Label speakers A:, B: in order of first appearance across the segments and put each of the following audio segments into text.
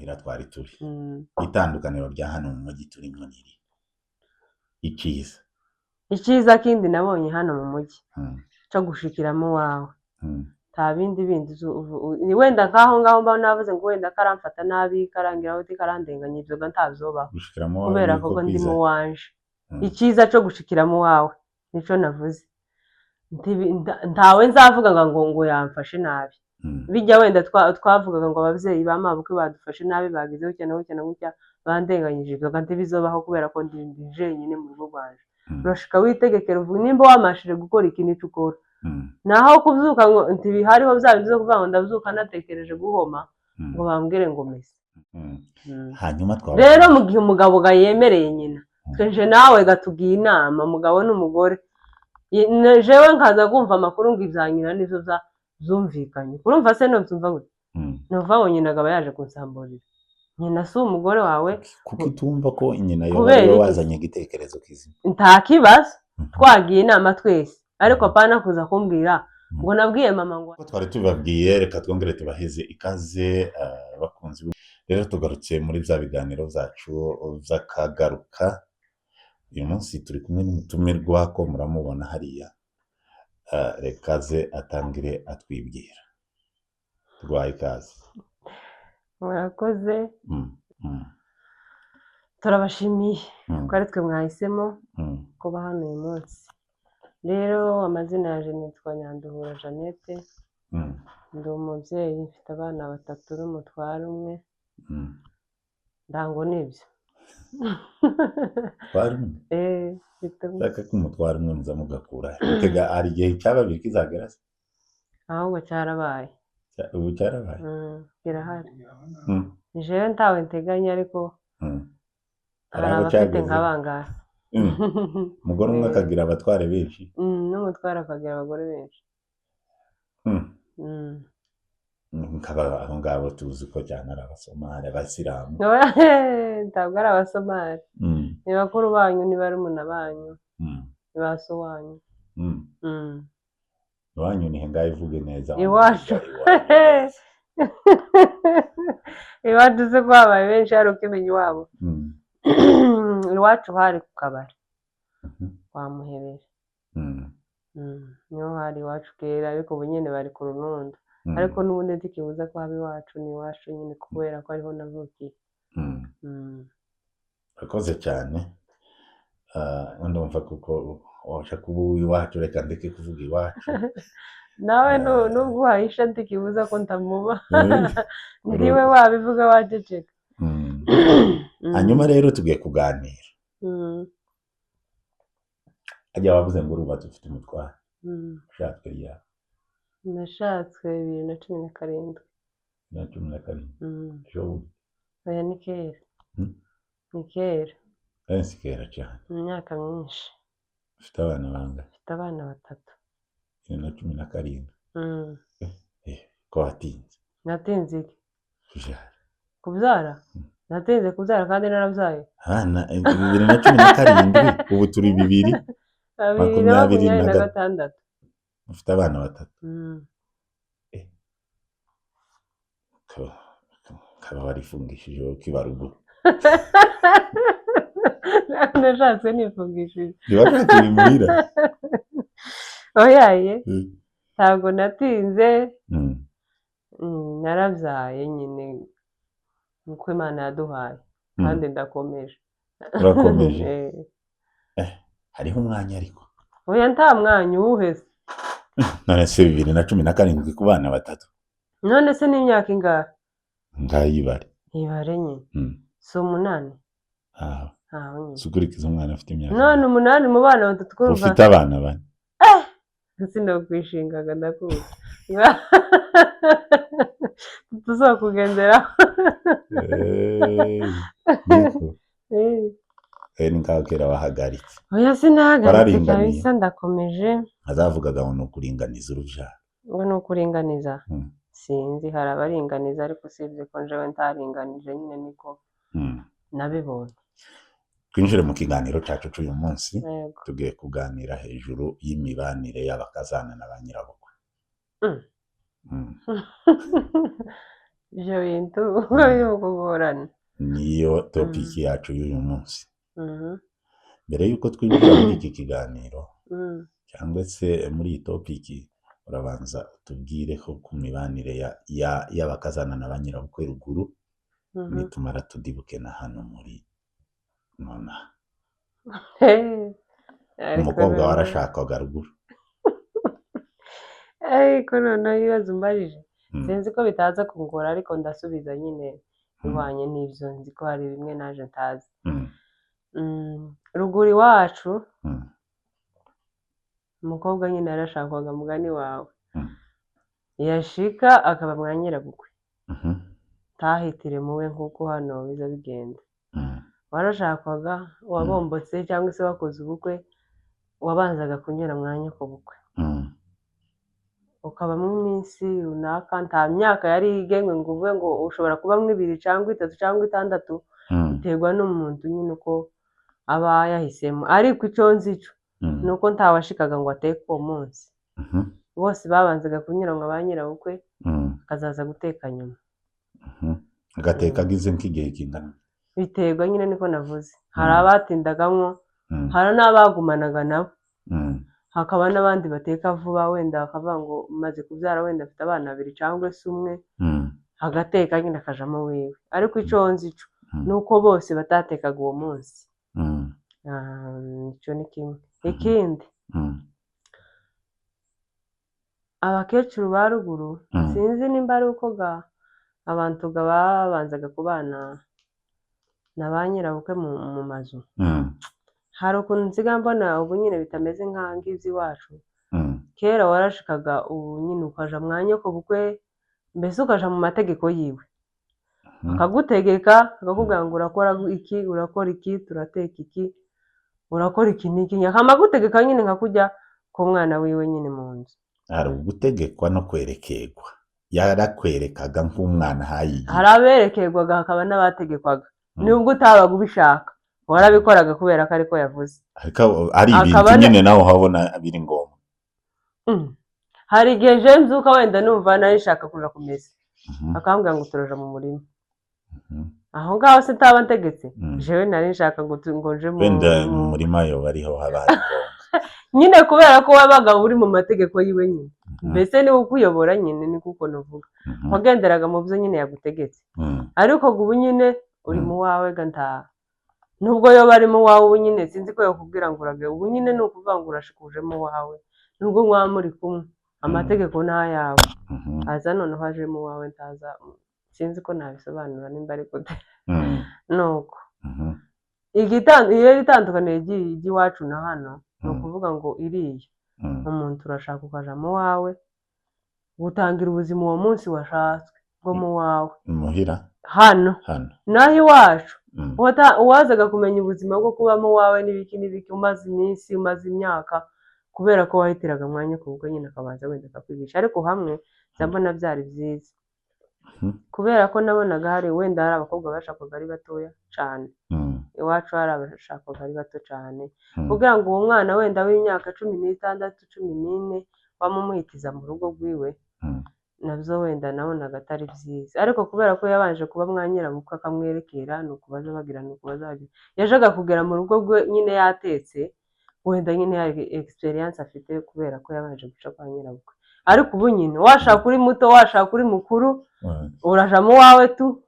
A: muhira twari turi itandukaniro rya hano mu mujyi turimo niri
B: icyiza kindi nabonye hano mu mujyi cyo gushikiramo wawe nta bindi ni wenda nkaho ngaho mba navuze ngo wenda karamfata nabi karangira uti karandenganya ibyo ntabyobaho kubera ko ndi mu wanje icyiza cyo gushikiramo wawe nico navuze ntawe nzavuga ngo yamfashe nabi bijya wenda twavugaga ngo ababyeyi bamabukwe badufashe nabi bagize gutya bandenganyije ibyo ntibizobaho kubera ko ndi jenyine mu rugo rwanje urashika witegekera uvuga nimba wamashije gukora ikintu cy'ukora naho kuvyuka ngo ntibihariho byabizo kuvuga ngo ndavyuka natekereje guhoma ngo bambwire ngo mese
A: hanyuma
B: rero mu gihe umugabo yemereye nyina twenje nawe gatugiye inama mugabo n'umugore jewe nkaza kumva amakuru ngo ivyanyina nizo zumvikanye urumva se no byumva gute nova ngo nyina gaba yaje kunsamburira nyina si umugore wawe
A: kuko utumva ko nyina yoba wazanye igitekerezo kizima
B: nta kibazo twagiye inama twese ariko apana kuza kumbwira ngo nabwiye mama ngo
A: twari tubabwiye reka twongere tubaheze ikaze bakunzi rero tugarutse muri bya biganiro byacu by'akagaruka uyu munsi turi kumwe n'umutumirwa ko muramubona hariya rekaze atangire atwibwira rwaye ikaze
B: murakoze turabashimiye ko ari twe mwahisemo kuba hano uyu munsi rero amazina yaje nitwa Nyanduhura Jeannette ndi umubyeyi mfite abana 3 n'umutware umwe ndango nibyo
A: reka ko umutware umwe muza mugakura utega ari igihe cyababiri kizagera se
B: ahubwo cyarabaye
A: ubu cyarabaye
B: kirahari jewe ntawe nteganya ariko hari abafite nk'abangara
A: umugore umwe akagira abatware benshi
B: n'umutware akagira abagore benshi
A: nkaba aho ngabo tuzi ko cyane ari abasomali abasilamu
B: ntabwo ari abasomali ni bakuru banyu ni barumuna banyu ni baso wanyu
A: iwanyu ni hengaye ivuge neza
B: iwacu iwacu se ko habaye benshi hari ukimenya iwabo iwacu hari ku kabari wamuhebera niho hari iwacu kera ariko ubu nyine bari ku runundo ariko n'ubundi ntikibuza ko haba iwacu ni iwacu nyine kubera ko ariho navukiye
A: urakoze cyane ndumva kuko washaka kuba iwacu reka ndeke kuvuga iwacu
B: nawe nubwo uhahisha ntikibuza ko ntamuba ndiwe wabivuga waceceka
A: hanyuma rero tugiye kuganira ajya wavuze ngo urubatse ufite umutware ushatswe ryari
B: nashatswe 2017
A: ejo
B: oya ni kera ni kera
A: si kera cyane
B: imyaka myinshi
A: ufite abana bangahe
B: mfite abana
A: 3 ko watinze
B: natinze
A: iki
B: kubyara natinze kubyara kandi narabyaye
A: 2017 ubu turi 2026 ufite abana 3 kaba warifungishije kibaruguru
B: nashatse nifungishije
A: ntiwashatse muhira
B: oyaye ntabwo natinze narabyaye nyine nuko Imana yaduhaye kandi ndakomeje
A: urakomeje hariho umwanya ariko
B: oya nta mwanya uwuheze
A: none se 2017 ku bana 3
B: none se n'imyaka ingahe
A: ngayibare
B: ibare nyine si 8
A: sugurikiza umwana afite imyaka
B: none 8 mu bana 3 kurumva
A: ufite abana 4
B: sinokwishingaga ndakuzi tuzokugenderaho
A: ni ngaho kera wahagaritse
B: oya sinahagaritse kabisa ndakomeje
A: azavugaga ngo ni ukuringaniza urubyaro
B: ngo ni ukuringaniza sinzi hari abaringaniza ariko usibye ko njewe ntaringanije nyine niko nabibonye
A: twinjire mu kiganiro cyacu cy'uyu munsi tugiye kuganira hejuru y'imibanire y'abakazana na ba nyirabukwe
B: ibyo bintu
A: Mm.
B: biri kugorana.
A: niyo topiki yacu y'uyu munsi.
B: Mhm.
A: Mbere y'uko twinjira muri iki kiganiro
B: Mm.
A: cyangwa se muri iyi topiki, urabanza utubwireho ku mibanire y'abakazana na ba nyirabukwe ruguru,
B: Mhm.
A: nitumara tudibuke na hano muri nonaha.
B: Ariko
A: Umukobwa
B: noneho
A: warashakwaga ruguru.
B: ariko noneho ibibazo umbajije
A: Mm.
B: sinzi ko bitaza kungora, ariko ndasubiza nyine
A: Mm.
B: bihwanye n'ibyo nzi ko hari bimwe naje ntazi.
A: Mm.
B: Ruguru iwacu
A: Mm.
B: umukobwa nyine yarashakwaga mugani wawe,
A: Mm.
B: yashika akaba mwa nyirabukwe,
A: Mhm.
B: ntahitire muwe nk'uko hano biza bigenda.
A: Mm.
B: Warashakwaga wabombotse cyangwa se wakoze ubukwe, wabanzaga kunyura mwanya ku bukwe,
A: Mm.
B: ukabamo iminsi runaka, nta myaka yari igenwe ngo uvuge ngo ushobora kubamo 2 cyangwa 3 cyangwa 6,
A: Mm.
B: biterwa n'umuntu nyine uko aba yahisemo. Ariko icyo nzi cyo
A: Mm.
B: ni uko ntawashikaga ngo ateke uwo munsi,
A: Mhm.
B: bose babanzaga kunyura ngo ba nyirabukwe,
A: Mm.
B: akazaza guteka nyuma.
A: Mhm. Agateka agize nk'igihe kingana.
B: Biterwa nyine niko navuze, hari
A: Mm.
B: abatindagamo,
A: Mm.
B: hari n'abagumanaga nabo,
A: Mm.
B: hakaba n'abandi bateka vuba, wenda bakavuga ngo umaze kubyara wenda afite abana 2 cyangwa se umwe,
A: Mm.
B: agateka nyine akajamo wiwe. Ariko icyo nzi cyo
A: Mm.
B: ni uko bose batatekaga uwo munsi.
A: Mm.
B: Icyo ni kimwe. Ikindi,
A: Mm.
B: abakecuru ba ruguru
A: Mm.
B: sinzi nimba ari uko abantu babanzaga kubana na ba nyirabukwe mu mazu.
A: Mm.
B: Hari ukuntu nsigaye mbona ubu nyine bitameze nk'iby'iwacu.
A: Mm.
B: Kera warashikaga ubu nyine ukaja mwanya ku bukwe, mbese ukaja mu mategeko yiwe,
A: Mhm.
B: akagutegeka akakubwira ngo urakora iki, urakora iki, turateka iki, urakora iki n'iki, akama agutegeka nyine nka kujya ku mwana wiwe nyine mu nzu.
A: Hari ugutegekwa no kwerekerwa. Yarakwerekaga nk'umwana hayigiye.
B: Hari aberekerwaga hakaba n'abategekwaga,
A: Mm.
B: nubwo utabaga ubishaka warabikoraga kubera ko ariko yavuze.
A: Ariko ari ibintu
B: Akaba na-
A: nyine nawe uhabona biri ngombwa.
B: Hari igihe je nzuka wenda numva nari nshaka kuja kumesa,
A: Mhm.
B: akambwira ngo turaja mu murima,
A: Mhm.
B: aho ngaho se ntaba ntegetse,
A: Mm.
B: jewe nari nshaka ngo nje
A: Wenda mu murima yo bariho habaye ngombwa.
B: nyine kubera ko wabaga uri mu mategeko yiwe nyine,
A: Mhm.
B: mbese niwe ukuyobora nyine, ni kuko navuga,
A: Mhm.
B: wagenderaga mu byo nyine yagutegetse.
A: Mm.
B: Ariko ubu nyine uri
A: Mm.
B: mu wawe ga ntaha, nubwo yoba ari mu wawe ubu nyine sinzi ko yakubwira ngo urage, ubu nyine ni ukuvuga ngo urashikuje mu wawe, nubwo mwaba muri kumwe, amategeko ni ayawe.
A: Mhm.
B: Aza noneho aje mu wawe ntaza, sinzi ko nabisobanura nimba ari gute.
A: Mm.
B: Nuko
A: Mhm.
B: iyo itandukaniro ry'iwacu na hano ni ukuvuga ngo iriya
A: Mm.
B: umuntu urashaka ukaja mu wawe, gutangira ubuzima uwo munsi washatswe bwo mu wawe.
A: Muhira
B: Hano naho iwacu
A: Mm.
B: uwazaga kumenya ubuzima bwo kuba mu wawe n'ibiki n'ibiki, umaze iminsi umaze imyaka, kubera ko wahitiraga mwanya ku bukwe nyine akabanza wenda akakwigisha. Ariko hamwe ndabona byari byiza,
A: Mhm.
B: kubera ko nabonaga hari wenda hari abakobwa bashakwaga ari batoya cyane,
A: Mm.
B: iwacu hari abashakwaga ari bato cyane,
A: Mm.
B: kugira ngo uwo mwana wenda w'imyaka 16 14 bamumuhitiza mu rugo rwiwe,
A: Mm.
B: nabyo wenda nabonaga atari byiza. Ariko kubera ko yabanje kuba mwa nyirabukwe akamwerekera, ni ukubaza bagira, ni ukubaza bagira, yajaga kugera mu rugo rwe nyine yatetse, wenda nyine hari experience afite kubera ko yabanje guca kwa nyirabukwe. Ariko ubu nyine washaka uri muto washaka uri mukuru,
A: Mm.
B: uraja mu wawe tu.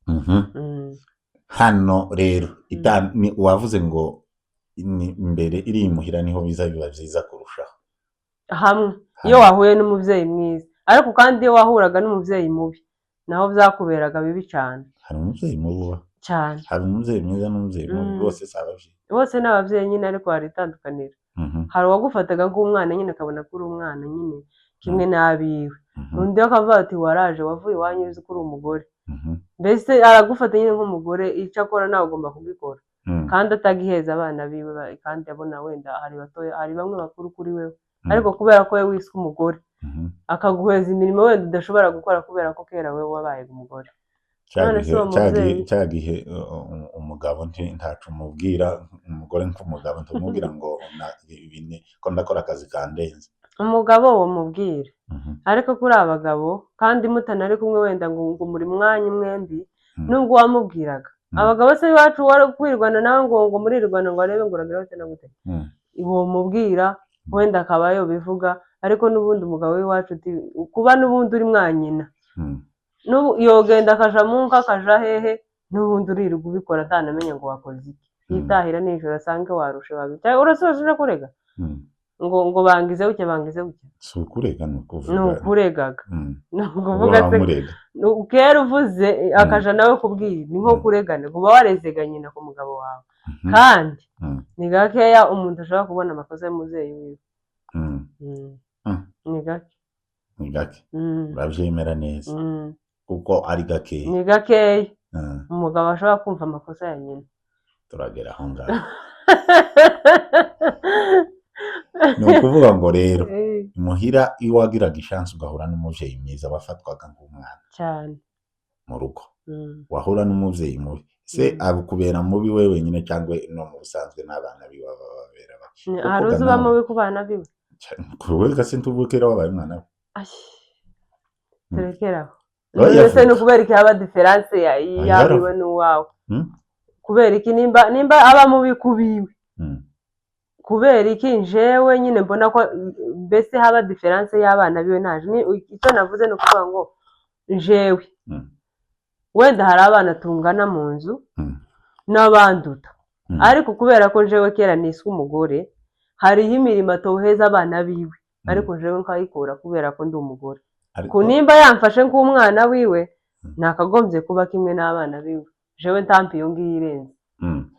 A: Mhm. Hano rero wavuze ngo imbere iri imuhira niho biza biba byiza kurushaho.
B: Hamwe iyo wahuye n'umubyeyi mwiza, ariko kandi iyo wahuraga n'umubyeyi mubi naho byakuberaga bibi cyane.
A: Hari umubyeyi mubi
B: cyane,
A: hari umubyeyi mwiza n'umubyeyi mubi, bose si ababyeyi.
B: Bose ni ababyeyi nyine, ariko hari itandukaniro. Hari uwagufataga nk'umwana nyine akabona ko uri umwana nyine kimwe n'abiwe, undi akavuga ati waraje wavuye iwanyu uzi ko uri umugore, mbese aragufata nyine nk'umugore, icyo akora nawe ugomba kugikora, kandi atagiheza abana biwe, kandi abona wenda hari batoya, hari bamwe bakuru kuri wewe, ariko kubera ko we wiswe umugore akaguheza imirimo wenda udashobora gukora kubera ko kera we wabaye umugore.
A: Cya gihe umugabo ntacu umubwira, umugore nk'umugabo ntumubwira ngo ko ndakora akazi kandenze.
B: Umugabo wo mubwire ariko kuri abagabo kandi mutanari kumwe wenda ngo muri mwanya mwembi nubwo wamubwiraga abagabo se iwacu wari kwirwana nawe ngo murirwana ngo arebe ngo uragira gute na gute uwo mubwira wenda akaba yobivuga ariko n'ubundi umugabo w'iwacu kuba n'ubundi uri mwanyina yogenda akaja munka akaja hehe n'ubundi uririrwa ubikora ntanamenye ngo wakoze iki yitahira nijoro asange warushe wabicaye urasoje uje kurega ngo bangize gutya
A: si ukurega ni ukuvuga
B: ni ukuregaga ni ukuvuga se kera uvuze akaja nawe kubwira ni nko kuregana uba warezega nyina ku mugabo wawe kandi ni gakeya umuntu ashobora kubona amakosa y'umubyeyi wiwe ni
A: gake urabyemera neza kuko ari gakeya
B: ni gakeya umugabo ashobora kumva amakosa ya nyina
A: turagera aho ngaho ni ukuvuga ngo rero imuhira iyo wagiraga ishansi ugahura n'umubyeyi mwiza wafatwaga nk'umwana
B: cyane
A: mu rugo wahura n'umubyeyi mubi se abukubera mubi we wenyine cyangwa no mu busanzwe n'abana biwe babera bake
B: hari uzi uba mubi ku bana biwe
A: wowe gase ntuvukira wabaye umwana we
B: turekeraho mbese ni ukubera iki haba diferanse yabiwe n'uwawe kubera iki nimba aba mubi kubiwe kubera iki njewe nyine mbona ko mbese haba diferanse y'abana biwe naje icyo navuze ni ukuvuga ngo njewe wenda hari abana tungana mu nzu n'abanduta ariko kubera ko njewe kera niswe umugore hariho imirimo atoheza abana biwe ariko njewe nkayikura kubera ko ndi umugore nimba yamfashe nk'umwana wiwe nakagombye kuba kimwe n'abana biwe jewe ntampi iyo ngiyo irenze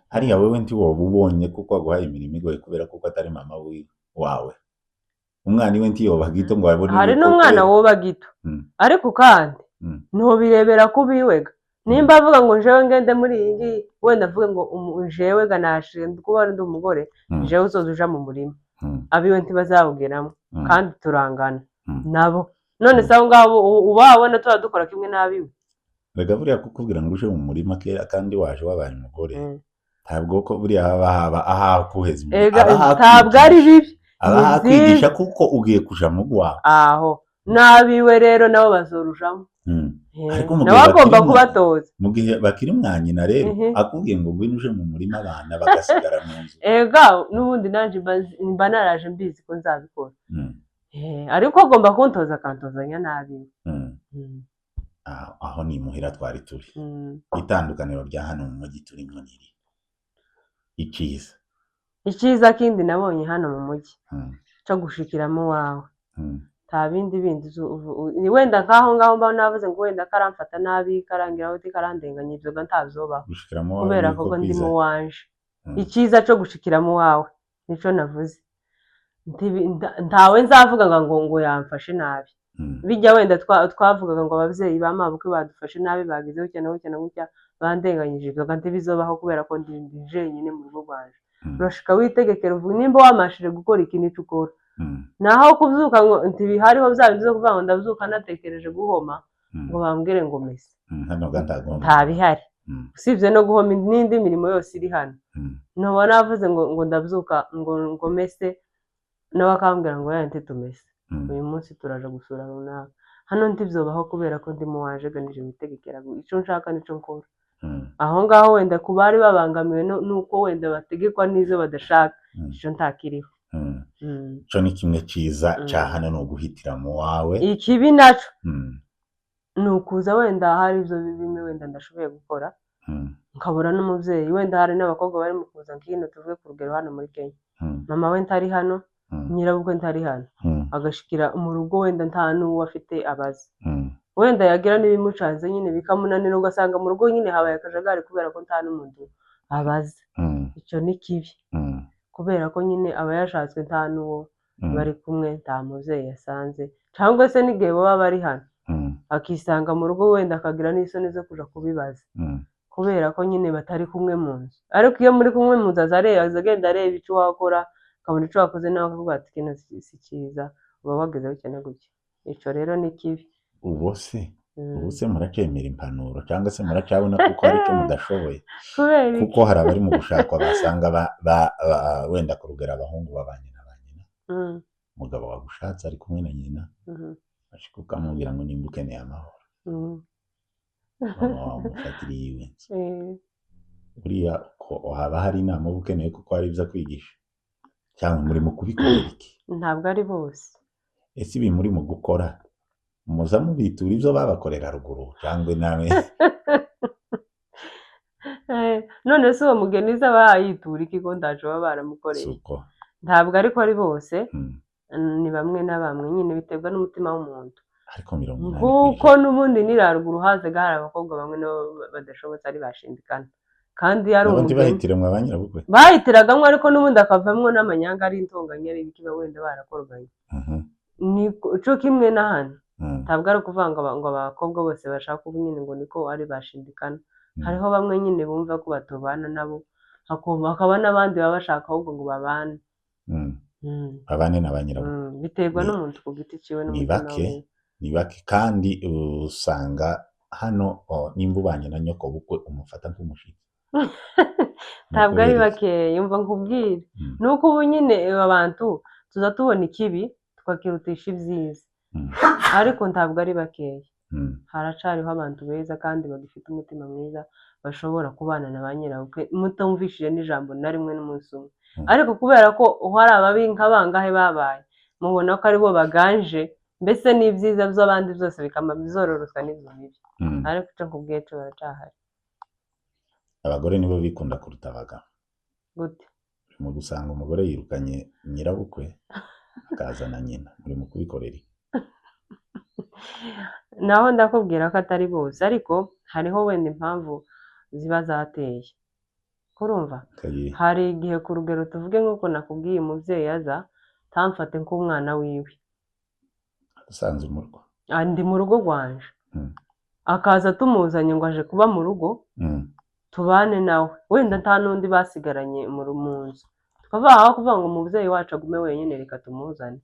A: hariya wewe nti wowe ubonye kuko aguhaye imirimo igoye kubera kuko atari mama wawe umwana iwe nti yoba gito ngo abone
B: hari n'umwana woba gito ariko kandi ntubirebera kubiwega nimba avuga ngo njewe ngende muri iyi ngiyi wenda avuge ngo njewe ga nashinzwe kuba ndi umugore njewe uzoza uja mu murima abiwe ntibazawugeramo kandi turangana nabo none se aho ngaho uba wabona tuba dukora kimwe n'abiwe
A: rega buriya kukubwira ngo uje mu murima kera kandi waje wabaye umugore ntabwo ko buriya haba ahakuheza
B: ntabwo ari bibi
A: abahakwigisha kuko ugiye kuja mu gwawe
B: aho n'abiwe rero nabo bazorujamo nabo agomba kubatoza
A: mu gihe bakiri mwanyina rero akubwiye ngo ngwino uje mu murima abana bagasigara mu nzu
B: n'ubundi nanje mba naraje mbizi ko nzabikora ariko agomba kuntoza akantozanya nabi
A: aho ni muhira twari turi itandukaniro rya hano mu mujyi turimo niri
B: icyiza kindi nabonye hano mu mujyi cyo gushikiramo wawe nta bindi ni wenda nk'aho ngaho mba navuze ngo wenda karamfata nabi karangira uti karandenganya ibyo ntabyobaho kubera ko ndimo wanje icyiza cyo gushikiramo wawe nico navuze ntawe nzavuga ngo yamfashe nabi bijya wenda twavugaga ngo ababyeyi ba mabukwe badufashe nabi bagize gutya na gutya na gutya bandenganyije ibyo ntibizobaho kubera ko ndi jenyine mu rugo rwanje urashika witegekera uvuga nimba wamashije gukora ikintu icyo ukora naho kubyuka ngo ntibihariho bya bindi zo kuvuga ngo ndabyuka natekereje guhoma ngo bambwire ngo mese ntabihari usibye no guhoma n'indi mirimo yose iri hano ntubona navuze ngo ndabyuka ngo mese nawe akambwira ngo yandi tumese uyu munsi turaje gusura runaka hano ntibyobaho kubera ko ndimo waje ganije witegekera icyo nshaka nicyo nkora aho ngaho wenda ku bari babangamiwe nuko wenda bategekwa n'izo badashaka icyo ntakiriho
A: cyo ni kimwe cyiza cya hano ni uguhitira mu wawe
B: ikibi nacyo ni ukuza wenda hari ibyo bimwe wenda ndashoboye gukora nkabura n'umubyeyi wenda hari n'abakobwa bari mu kuza nk'ino tuvuge ku rugero hano muri Kenya mama we ntari hano nyirabukwe ntari hano agashikira mu rugo wenda nta n'uwo afite abazi wenda yagira n'ibimucanze nyine bikamunanira ugasanga mu rugo nyine habaye akajagari kubera ko nta n'umuntu abazi icyo ni kibi kubera ko nyine aba yashatswe nta n'uwo bari kumwe nta mubyeyi yasanze cyangwa se n'igihe baba bari hano akisanga mu rugo wenda akagira n'isoni zo kuja kubibaza kubera ko nyine batari kumwe mu nzu ariko iyo muri kumwe mu nzu agenda areba icyo wakora akabona icyo wakoze nawe akavuga ati kino si cyiza uba wagezeho cyane gutya icyo rero ni kibi
A: ubu se muracemera impanuro cyangwa se muracabona kuko hari icyo mudashoboye kuko hari abari mu gushakwa basanga wenda kurugera abahungu babanye na ba nyina umugabo wagushatse ari kumwe na nyina ashika ukamubwira ngo nimba ukeneye amahoro wamufatiriye iwe buriya ko haba hari inama uba ukeneye kuko hari ibyo kwigisha cyangwa muri mu kubikorera iki?
B: Ntabwo ari bose.
A: Ese ibi muri mu gukora muza mubitura ibyo babakorera ruguru cyangwa nawe
B: none se uwo mugeni uza bayitura iki ko ndaje baba baramukoreye? Ntabwo ariko ari bose, ni bamwe na bamwe nyine biterwa n'umutima w'umuntu.
A: Ariko 80%
B: kuko n'ubundi niraruguru hazaga hari abakobwa bamwe badashobotse ari bashindikana kandi yari
A: umugeni bahitiramwe abanyirabukwe
B: bahitiragamwe ariko n'ubundi akavamwo n'amanyanga ari intonganya ari ibikiba wenda barakorwanye. Ni cyo kimwe na hano ntabwo ari ukuvanga ngo abakobwa bose bashaka ubu nyine ngo niko ari bashindikana. Hariho bamwe nyine bumva ko batubana nabo hakaba n'abandi baba bashaka ahubwo ngo babane
A: abane na banyirabukwe.
B: Biterwa n'umuntu ku giti ciwe
A: n'umutima. Ni bake kandi usanga hano nimba ubanye na nyoko bukwe umufata nk'umushitsi.
B: Ntabwo ari bake yumva nkubwire nuko ubu nyine abantu tuza tubona ikibi tukakirutisha ibyiza ariko ntabwo ari bakeya. Haracariho abantu beza kandi bagifite umutima mwiza bashobora kubana na ba nyirabukwe mutumvishije n'ijambo na rimwe n'umunsi umwe. Ariko kubera ko hari ababi nk'abangahe babaye mubona ko aribo baganje mbese n'ibyiza by'abandi byose bikama bizororoswa n'ibyo bibi. Ariko icyo nkubwiye cyo baracahari.
A: Abagore nibo bikunda kuruta abagabo.
B: Gute?
A: Mu gusanga umugore yirukanye nyirabukwe akazana nyina muri mu kubikorera.
B: Naho ndakubwira ko atari bose ariko hariho wenda impamvu ziba zateye. Kurumva? Hari igihe ku rugero tuvuge nk'uko nakubwiye umubyeyi aza tamfate nk'umwana wiwe.
A: Usanze mu rugo.
B: Ndi mu rugo rwanje. Akaza tumuzanye ngo aje kuba mu rugo. Tubane nawe wenda nta n'undi basigaranye mu nzu. Tukavaho kuvuga ngo umubyeyi wacu agume wenyine reka tumuzane.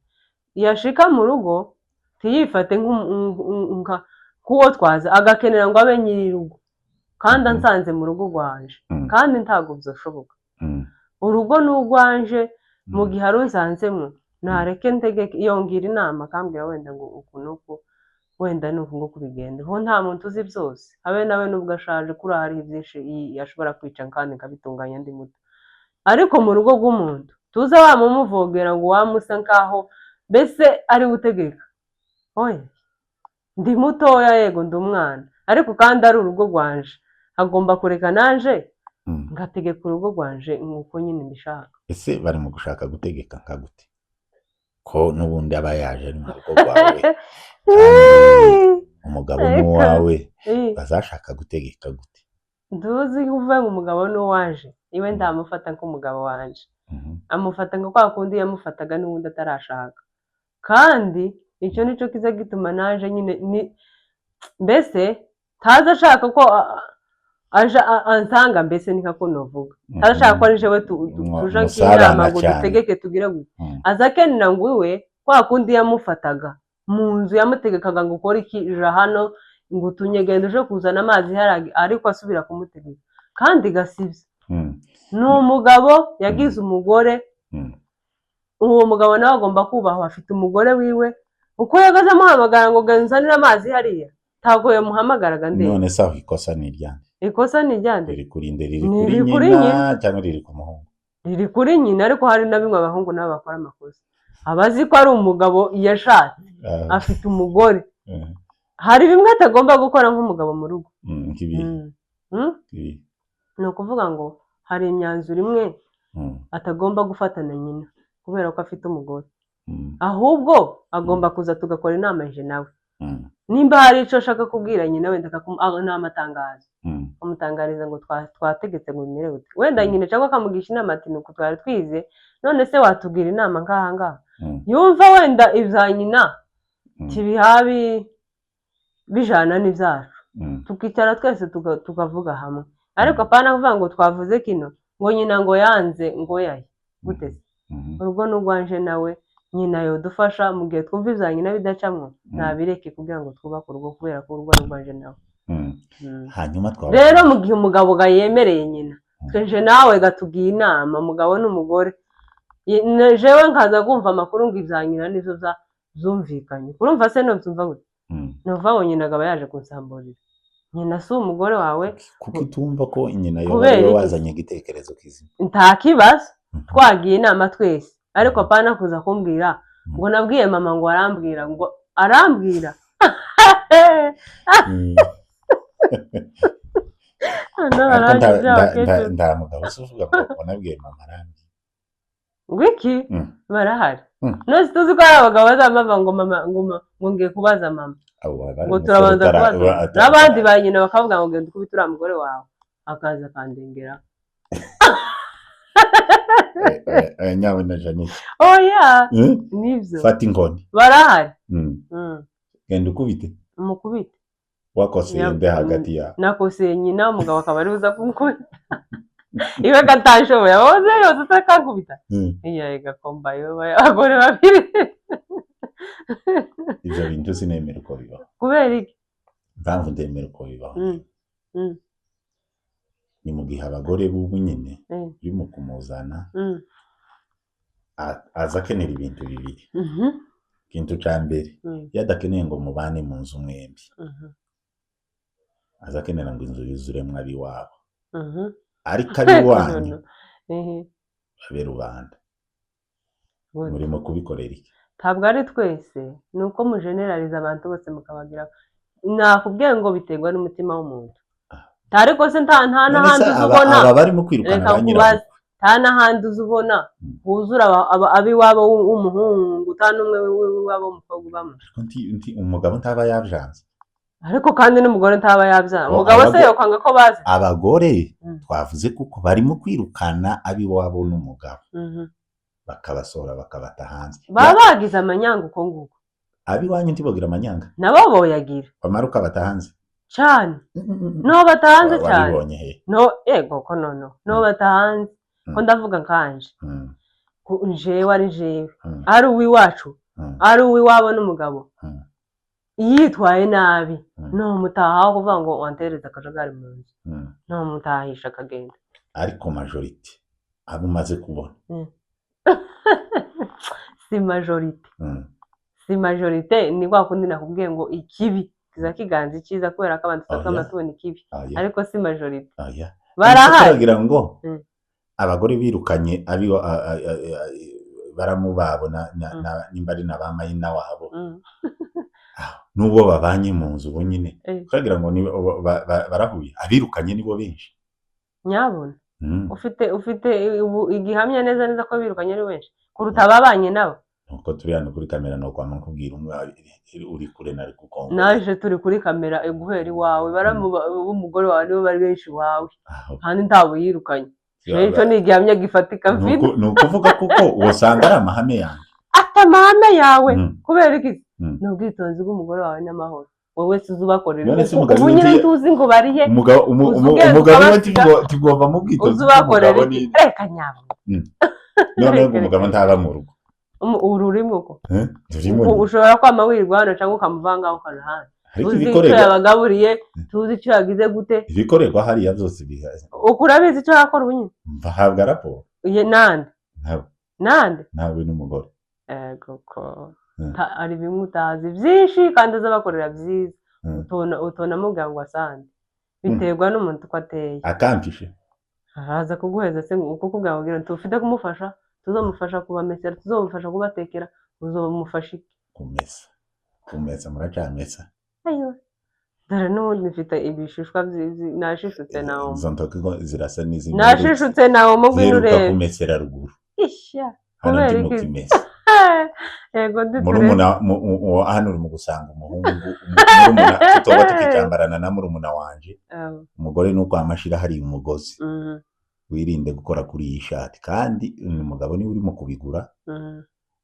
B: Yashika mu rugo tiyifate nk'uwo twaza agakenera ngo abe nyirirugo kandi ansanze mu rugo rwanje kandi ntabwo byoshoboka. Urugo n'urwanje mu gihe arusanzemo nareke ntegeke yongira inama akambwira wenda ngo uku nuku wenda nuko ngo kubigenda ho nta muntu uzi byose habe nawe nubwo ashaje kuri hari byinshi yashobora kwica kandi nkabitunganya ndi muto. Ariko mu rugo rw'umuntu tuza wamumuvogera ngo wamusa nkaho mbese ari gutegeka. Oya ndi mutoya yego ndi umwana ariko kandi ari urugo rwanje agomba kureka nanje ngategeka urugo rwanje nk'uko nyine mbishaka.
A: Ese bari mu gushaka gutegeka nka gute ko n'ubundi aba yaje ari mu rugo rwawe umugabo n'uwawe bazashaka gutegeka gute?
B: Nduzi kuvuga ngo umugabo n'uwaje iwe ndamufata nk'umugabo wanje amufata ngo kwa kundi yamufataga n'ubundi atarashaka kandi icyo nico kiza gituma naje nyine mbese taza ashaka ko aje ansanga mbese nika ko novuga taza ashaka ko ari jewe tuja nk'inama ngo dutegeke tugira gute azakenera ngo iwe kwa kundi yamufataga mu nzu yamutegekaga ngo ukora iki hano ngo tunyegende uje kuzana amazi haragi ariko asubira kumutegeka kandi gasibye. Ni umugabo yagize umugore uwo mugabo nawe agomba kubahwa afite umugore wiwe uko yagaze amuhamagara ngo ganzanira amazi hariya ntabwo yamuhamagaraga ndende.
A: None saho ikosa ni iryande?
B: Ikosa ni iryande?
A: Riri kuri nyina cyangwa riri ku muhungu?
B: Riri kuri nyina ariko hari na bimwe abahungu nabo bakora amakosa. Abazi ko ari umugabo yashatse afite umugore hari bimwe atagomba gukora nk'umugabo mu rugo. Ni ukuvuga ngo hari imyanzuro imwe atagomba gufatana nyina kubera ko afite umugore ahubwo agomba kuza tugakora inama je nawe nimba hari icyo ashaka kubwira nyina wenda n'amatangazo amutangariza ngo twategetse ngo bimere gute wenda nyine cyangwa akamugisha inama ati nuko twari twize none se watubwira inama ngaha ngaha yumva wenda ibya nyina tibihabi bijana n'ibyacu tukicara twese tukavuga hamwe ariko apana kuvuga ngo twavuze kino ngo nyina ngo yanze ngo yaye gute urugo n'urwanje nawe nyina yodufasha mu gihe twumva ibya nyina bidacamwo ntabireke kugira ngo twubake urugo kubera ko urugo n'urwanje nawe.
A: Hanyuma
B: rero mu gihe umugabo yemereye nyina twenje nawe gatubwiye inama umugabo n'umugore jewe nkaza kumva amakuru ngo ibya nyina nizo zumvikanye urumva se nobyumva gute nuva ngo nyina akaba yaje kunsamburira nyina si umugore wawe
A: kuko itumva ko nyina yoba wazanye igitekerezo kizima
B: nta kibazo twagiye inama twese ariko apana kuza kumbwira ngo nabwiye mama ngo arambwira
A: nta mugabo uvuga ngo nabwiye mama arambwira
B: ngwiki barahari nose tuzi ko ari abagabo bazamava ngo mama ngo ngiye kubaza mama ngo turabanza kubaza n'abandi ba nyina bakavuga ngo genda ukubita uriya mugore wawe akaza akandengera
A: nyawe na Janine
B: oya nibyo
A: fata inkoni
B: barahari
A: genda ukubite
B: umukubite
A: wakoseye mbe hagati yawe
B: nakoseye nyina umugabo akaba ari buza kumukubita iwe gatashoboye aboze yose utakakubita iya gakomba yoba abagore babiri
A: ibyo bintu sinemera uko bibaho
B: kubera iki
A: mpamvu ndemera uko bibaho ni mu gihe abagore b'ubu nyine urimo kumuzana aza akenera ibintu bibiri ikintu cya mbere iyo adakeneye ngo mubane mu nzu mwembi aza akenera ngo inzu yuzuremo ab'iwabo ariko ab'iwanyu babe rubanda murimo kubikorera iki
B: ntabwo ari twese ni uko mujeneraliza abantu bose mukabagira nakubwiye ngo biterwa n'umutima w'umuntu ariko se nta n'ahandi uzubona
A: aba barimo kwirukana ba nyirarume
B: nta n'ahandi uzubona huzura ab'iwabo w'umuhungu nta n'umwe w'iwabo w'umukobwa ubamo
A: umugabo ntaba yabyanze
B: ariko kandi n'umugore ntaba yabyanga umugabo se yokwanga ko bazi
A: abagore twavuze kuko barimo kwirukana ab'iwabo n'umugabo bakabasohora bakabata hanze
B: baba bagize amanyanga uko nguko
A: ab'iwanyu ntibagira amanyanga
B: nabo boyagira
A: bamara ukabata hanze
B: cyane no batahanze cyane
A: wabibonye he
B: no ego ko no batahanze ko ndavuga kanje jewe ari jewe ari uw'iwacu ari uw'iwabo n'umugabo yitwaye nabi no mutaha kuvuga ngo wantereza akajagari mu nzu no mutahisha akagenda
A: ariko majority abo umaze kubona
B: si majorite ni kwa kundi nakubwiye ngo ikibi kiza kiganza icyiza kubera ko abantu bafata amatubona ikibi ariko si majorite
A: barahari kugira ngo abagore birukanye baramubabona nimba ari na ba mayina wabo n'ubwo babanye mu nzu bo nyine kugira ngo barahuye abirukanye nibo benshi
B: nyabona ufite igihamya neza ko birukanye ari benshi kuruta ababanye nabo
A: nuko turi hano kuri kamera no kwama kubwira umwe uri kure nari kukongo
B: naje turi kuri kamera guhera iwawe umugore wawe nibo bari benshi wawe kandi ntabo yirukanye cyo ni igihamya gifatika mfite
A: ni ukuvuga kuko usanga ari amahame yanjye
B: ata amahame yawe kubera iki ni ubwitonzi bw'umugore wawe n'amahoro wowe se uzubakorera ubu nyine tuzi ngo barihe
A: umugabo we tugomba mu bwitonzi
B: uzubakorera reka nyabo
A: none umugabo ntaba mu rugo
B: ururimo ko ushobora kwama wirirwa hano cyangwa ukamuvanga ukana hanze tuzi icyo yabagaburiye tuzi icyo yagize gute
A: ibikorerwa hariya byose bihaze
B: ukurabizi icyo yakora ubu nyine
A: bahabwa raporo
B: nande
A: ntawe n'umugore
B: ego ko ari bimwe utazi byinshi kandi uzabakorera byiza utona mubwira ngo asande biterwa n'umuntu uko ateye
A: akampishe
B: araza kuguheza se uko kubwira ngo tufite kumufasha tuzamufasha kubamesera tuzamufasha kubatekera uzamufasha
A: kumesa muracamesa
B: ayo dore n'ubundi mfite ibishishwa nashishutse nawo
A: izo ntoki zirasa n'izindi
B: nashishutse nawo mu bw'irure
A: kumesera ruguru
B: ishya
A: kubera iki
B: yego
A: hano uri mu gusanga murumuna tutoba tukicyambarana na murumuna wanje umugore nuko amashira hari umugozi wirinde gukora kuri iyi shati kandi umugabo niwe urimo kubigura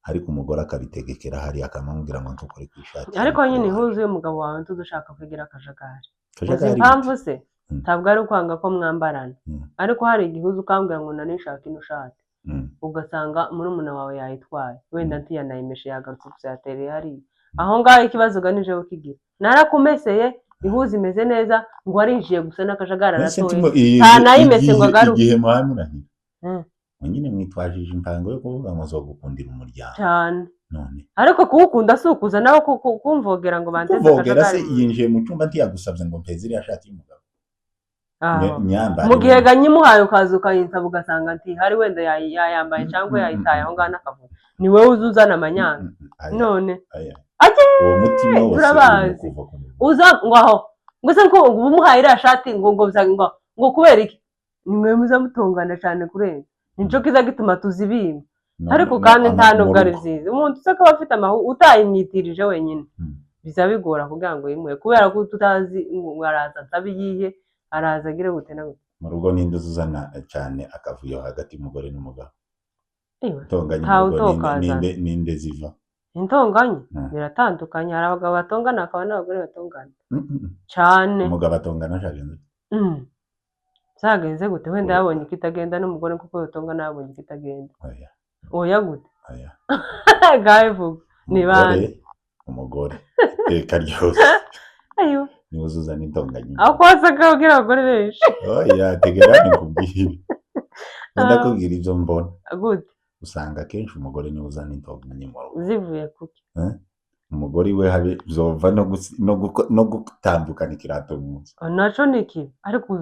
A: ariko umugore akabitegekera hari akamubwira ngo ntukore ku ishati
B: ariko nyine huzuye umugabo wawe ntudushaka kugira akajagari uzi impamvu se ntabwo ari ukwanga ko mwambarana ariko hari igihe uzi ukambwira ngo nanishaka ino shati ugasanga murumuna wawe yayitwaye wenda ntiyanayimeshe yagarutse gusa yatereye hariya aho ngaho ikibazo uganije ukigira narakumeseye ihuza imeze neza ngo arinjiye gusa n'akajagari aratoye nta nayimese ngo agaruke
A: igihe muhamurahira nyine mwitwajije impango yo kuvuga ngo zogukundira umuryango
B: cyane
A: none
B: ariko kuwukunda si ukuza nawe kumvogera ngo banteze
A: kuvogera se
B: akajagari
A: yinjiye mu cyumba ntiyagusabye ngo mpeze iriya shati y'umugabo nyambare
B: mu gihe ganyimuhaye ukaza ukayinsaba ugasanga ntihari wenda yayambaye cyangwa yayitaye aho ngaho n'akavuga ni wowe uza uzana amanyanga none
A: uwo mutima wose
B: urabazi uza ngo aho ngo se ngo umuhaye iriya shati ngo kubera iki ni mwe muza mutungana cyane kurenza nico kiza gituma tuzibima ariko kandi nta nubwo ari byiza umuntu usa ko afite utayimyitirije wenyine biza bigora kugira ngo yimuhe kubera ko tutazi ngo araza atabiyihe araza agire gute na gute
A: mu rugo ninde uzana cyane akavuyo hagati y'umugore n'umugabo intonganya
B: ntawe
A: mu rugo
B: utokazana
A: ninde ziva
B: intonganya biratandukanye hari abagabo batongana hakaba n'abagore batongana cyane
A: umugabo atongana shagenze
B: zagenze gute wenda yabonye ikitagenda n'umugore kuko yatongana yabonye ikitagenda oya gute gahe vuga ni bande
A: umugore iteka ryose
B: ayo
A: niwe uzuzana intonganya
B: aho kwasa kabwira abagore benshi
A: oya tegera nikubwire ndakubwira ibyo mbona
B: gute
A: usanga akenshi umugore niwe uzana intonganya mu rugo
B: zivuye kuki
A: umugore we habe zova no gutambukana ikirato mu nzu
B: naco ni ikibi ariko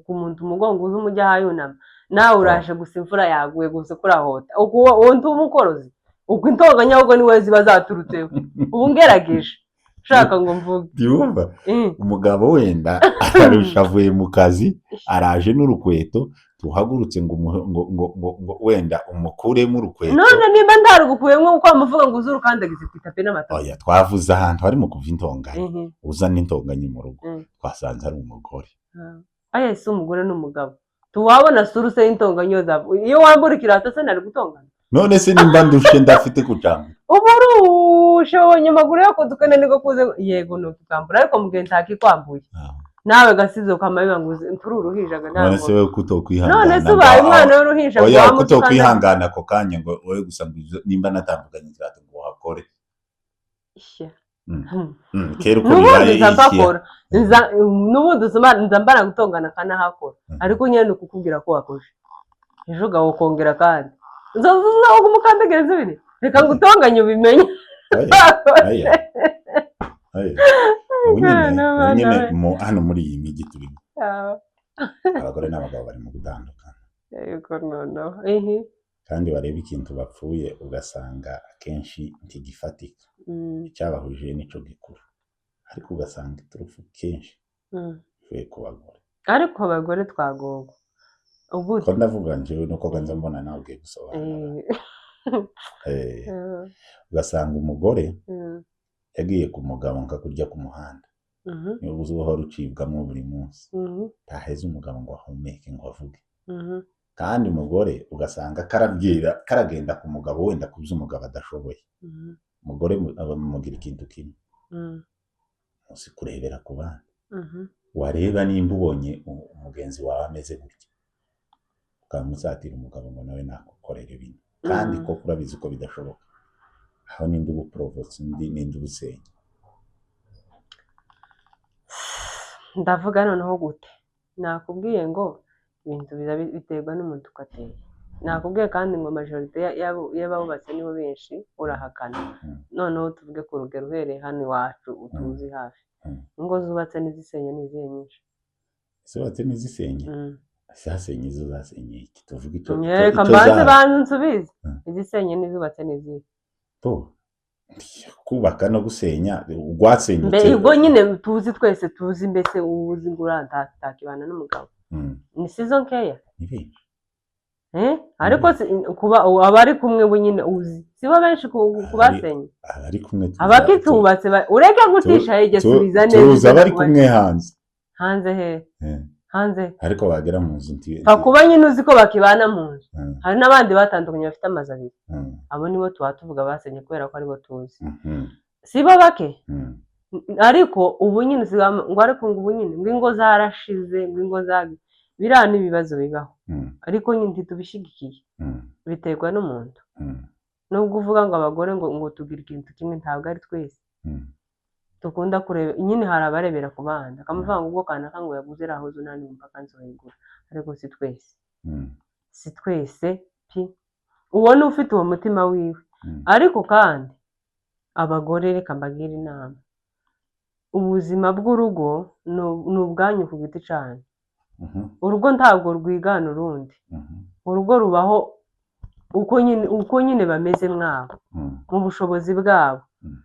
B: umuntu umugongo uza umujya ahayunama nawe uraje gusa imvura yaguye gusa kurahota uwo ndi umukorozi ubwo intonganya ahubwo niwe ziba zaturutseho ubu ngerageje ushaka ngo mvuge
A: yumva umugabo wenda ararusha avuye mu kazi araje n'urukweto tuhagurutse ngo wenda umukuremo urukweto
B: none niba ndarugukuyemo uko amuvuga ngo uzuru kandagize ku itapi n'amata
A: oya twavuze ahantu harimo kuva intonganya uzana intonganya mu rugo twasanze ari umugore
B: aya si umugore n'umugabo tuwabona suruse y'intonganya zabo iyo wambura ikirato se nari gutongana
A: none se nimba ndushe ndafite kujanga
B: ubu urushe wonye amaguru yo kudukana niko kuze yego no tukambura ariko mugenzi ntakikwambuye nawe gasizo kamabiba ngo turi uruhijaga
A: none se wewe kutokwihangana
B: none se ubaye umwana w'uruhija ngo
A: oya kutokwihangana ako kanya ngo wowe gusa nimba natambukanye ikirato ngo uhakore kera uko bibaye
B: n'ubundi nza mbana gutongana akanahakora ariko nyine ni ukukubwira ko wakoze ejo ugakongera kandi uzavuga umukandagereza ibiri reka ngo utonganye ubimenye
A: nyine hano muri iyi migi turimo abagore n'abagabo bari mu gutandukana kandi bareba ikintu bapfuye ugasanga akenshi ntigifatika icyabahuje nico gikuru ariko ugasanga iturufu kenshi bivuye ku bagore
B: ariko abagore twagorwa
A: ko ndavuga njyewe nuko ganza mbona nawe ugiye gusobanura ugasanga umugore yagiye ku mugabo nkakurya ku muhanda niba uzi uhora ucibwamo buri munsi ntaheze umugabo ngo ahumeke ngo avuge kandi umugore ugasanga karagenda ku mugabo wenda kubyo umugabo adashoboye umugore abamugira ikintu kimwe musi kurebera ku bandi wareba nimba ubonye umugenzi wawe ameze gutya ukamusatira umugabo ngo nawe nakukorera ibintu kandi ko urabizi ko bidashoboka aho ninde ubu provotse undi ninde ubusenya
B: ndavuga noneho gute nakubwiye ngo ibintu biterwa n'umuntu ukateye nakubwiye kandi ngo majorite y'abubatse nibo benshi urahakana noneho tuvuge ku rugero uhereye hano iwacu utuzi hafi ingo zubatse n'izisenye n'izihe nyinshi
A: zubatse n'izisenye zasenye izo zasenye iki tuvuga icyo
B: reka mbanze bantu nsubize izisenye n'izubatse n'izihe
A: kubaka no gusenya urwasenyutse
B: mbere ubwo nyine tuzi twese tuzi mbese ubuzi ngura ntakibana n'umugabo ni sizo nkeya ariko kuba abari kumwe bo nyine uzi sibo benshi kubasenye
A: abari kumwe
B: abakitubatse ureke gutisha hege subiza neza
A: tuzi abari kumwe hanze
B: he hanze
A: ariko bagera mu nzu
B: kuba nyine uzi ko bakibana mu nzu hari n'abandi batandukanye bafite amazu abiri abo nibo tuba tuvuga basenye kubera ko aribo tuzi sibo bake ariko ubu nyine ngo ariko ngo ubu nyine ngo ingo zarashize ngo ingo biriya n'ibibazo bibaho ariko nyine ntitubishyigikiye biterwa n'umuntu nubwo uvuga ngo abagore ngo tugire ikintu kimwe ntabwo ari twese dukunda kureba nyine hari abarebera ku bandi akamuvuga ngo ubwo kanaka ngo yaguze rahoze unani mupaka nzoyigura ariko si twese uwo ni ufite uwo mutima wiwe. Ariko kandi abagore reka mbagire inama, ubuzima bw'urugo ni ubwanyu ku giti cyanyu. Urugo ntabwo rwigana urundi, urugo rubaho uko nyine bameze mwabo mu bushobozi bwabo.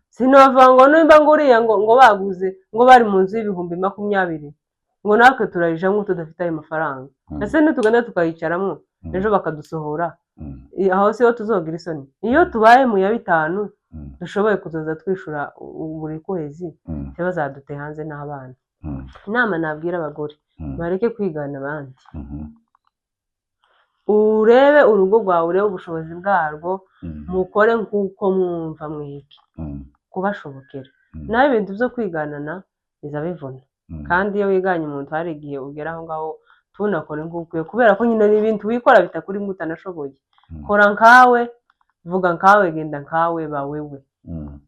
B: Sinovuga ngo nimba nguriya ngo baguze ngo bari mu nzu y'ibihumbi 20 ngo natwe turayijamo tudafite ayo mafaranga, ese nitugenda tukayicaramo ejo bakadusohora, aho siho tuzogira isoni? Iyo tubaye mu ya 5 dushoboye kuzoza twishura buri kwezi, ntibazadute hanze n'abana. Inama nabwira abagore, bareke kwigana abandi, urebe urugo rwawe, urebe ubushobozi bwarwo, mukore nk'uko mwumva mwebwe kubashobokera. Naho ibintu byo kwiganana biza bivuna, kandi iyo wiganye umuntu hari igihe ugera aho ngaho tunakore nk'ukwiye, kubera ko nyine n'ibintu wikora bitakuri ngo utanashoboye. Kora nkawe, vuga nkawe, genda nkawe, ba wewe,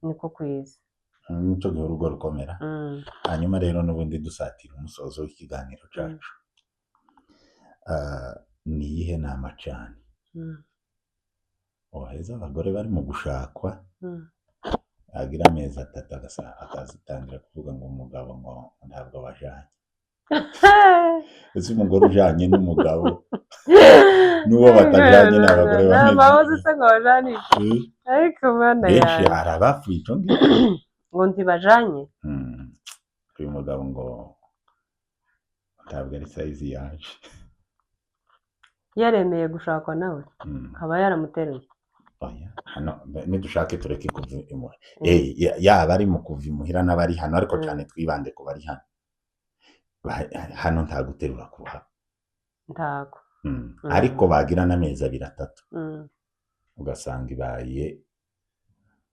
B: niko kwiza.
A: Nico gihe urugo rukomera. Hanyuma rero n'ubundi dusatira umusozo w'ikiganiro cyacu, ni iyihe nama cyane oheza abagore bari mu gushakwa, agira amezi 3 akazitangira kuvuga ngo umugabo ngo ntabwo bajanye? Ese umugore ujanye n'umugabo n'uwo batajanye n'abagore bameze
B: ariko mana
A: benshi arabapfuye ico
B: ngo ntibajanye.
A: Uyu mugabo ngo ntabwo ari size yaje,
B: yaremeye gushakwa nawe akaba yaramuteruye.
A: Hano nidushake tureke kuva imuhira, yaba ari mu kuva imuhira n'abari hano, ariko cyane twibande ku bari hano. Hano nta guterura kuha
B: ntago,
A: ariko bagira n'amezi 2-3 ugasanga ibaye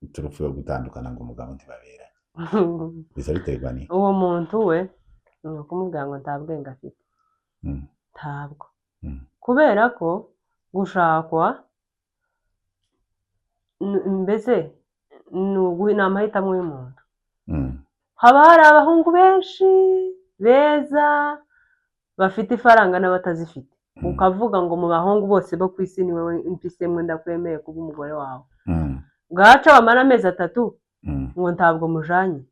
A: uturufu yo gutandukana ngo umugabo ntibaberanye. Bisa biterwa ni
B: uwo muntu we ni ukumubwira ngo nta bwenge afite, ntabwo, kubera ko gushakwa mbese ni amahitamo y'umuntu. Haba hari abahungu benshi beza bafite ifaranga n'abatazifite, ukavuga ngo mu bahungu bose bo ku isi ni wowe mpisemo ndakwemeye kuba umugore wawe. Bwaca wamara amezi 3 ngo ntabwo mujanye,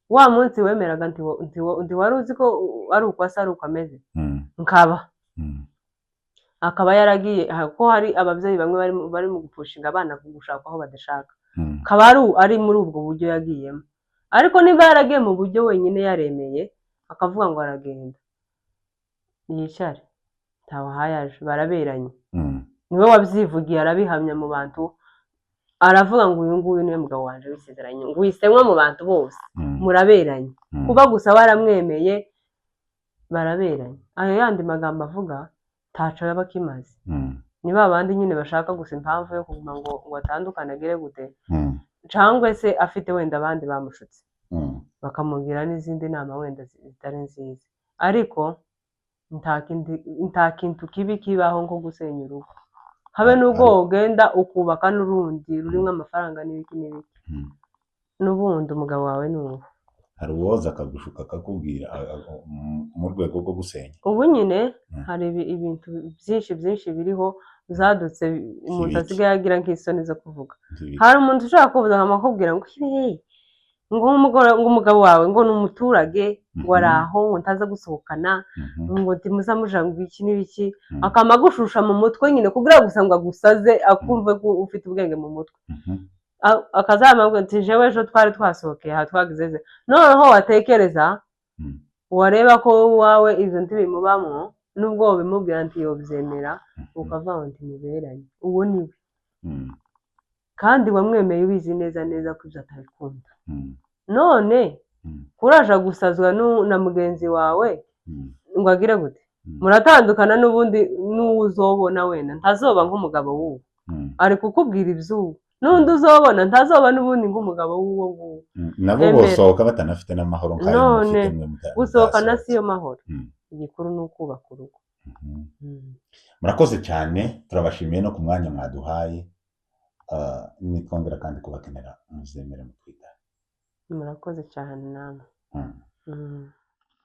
B: wa munsi wemeraga ndi wari uzi ko ari uko asa ari uko ameze, akaba yaragiye ko hari ababyeyi bamwe bari mu gupushinga abana gushaka aho badashaka, akaba ari muri ubwo buryo yagiyemo. Ariko niba yaragiye mu buryo wenyine yaremeye akavuga ngo aragenda yicare, ntawahayaje, baraberanye, niwe wabyivugiye, arabihamya mu bantu, aravuga ngo uyu nguyu niwe mugabo wanje wisezeranye, ngo uyisemwa mu bantu bose, muraberanye. Kuba gusa waramwemeye baraberanye. Ayo yandi magambo avuga taco yaba kimaze. Ni babandi nyine bashaka gusa impamvu yo kuguma ngo atandukane agire gute, cyangwa se afite wenda abandi bamushutse bakamugira n'izindi nama wenda zitari nziza. Ariko nta kintu kibi kibaho nko gusenya urugo, habe n'ubwo ugenda ukubaka n'urundi rurimo amafaranga n'ibiki n'ibiki, n'ubundi umugabo wawe ni uwo.
A: Hari uwoza akagushuka akakubwira mu rwego rwo gusenya.
B: Ubu nyine hari ibintu byinshi biriho zadutse, umuntu asigaye agira nk'isoni zo kuvuga. Hari umuntu ushaka kuvuga amakubwira ngo ngo umugabo wawe ngo ni umuturage, ngo ari aho, ngo ntaza gusohokana, ngo timuza muja ngo iki n'ibiki, akamagushusha mu mutwe nyine kugira gusa ngo agusaze, akumve ko ufite ubwenge mu mutwe. Akazamubwira ati jewe ejo twari twasohokeye aha twagizeze, noneho watekereza wareba ko wawe izo ntibimubamo, nubwo bimubwira nti yobyemera, ukavuga ngo ntimuberanye. Uwo ni we, kandi wamwemeye ubizi neza ko ibyo atabikunda. None kuraja gusazwa na mugenzi wawe ngo agire gute, muratandukana, n'ubundi n'uwo uzobona wenda ntazoba nk'umugabo w'uwo, ari kukubwira iby'uwo, n'undi uzobona ntazoba n'ubundi nk'umugabo w'uwo nguwo.
A: Nabo bosohoka batanafite n'amahoro nk'ayo mufite mwe mutandukana.
B: Gusohokana siyo mahoro, igikuru ni ukubaka urugo.
A: Murakoze cyane, turabashimiye no ku mwanya mwaduhaye, nitwongera kandi kubakenera muzemere mutwitaho.
B: Murakoze cyane namwe.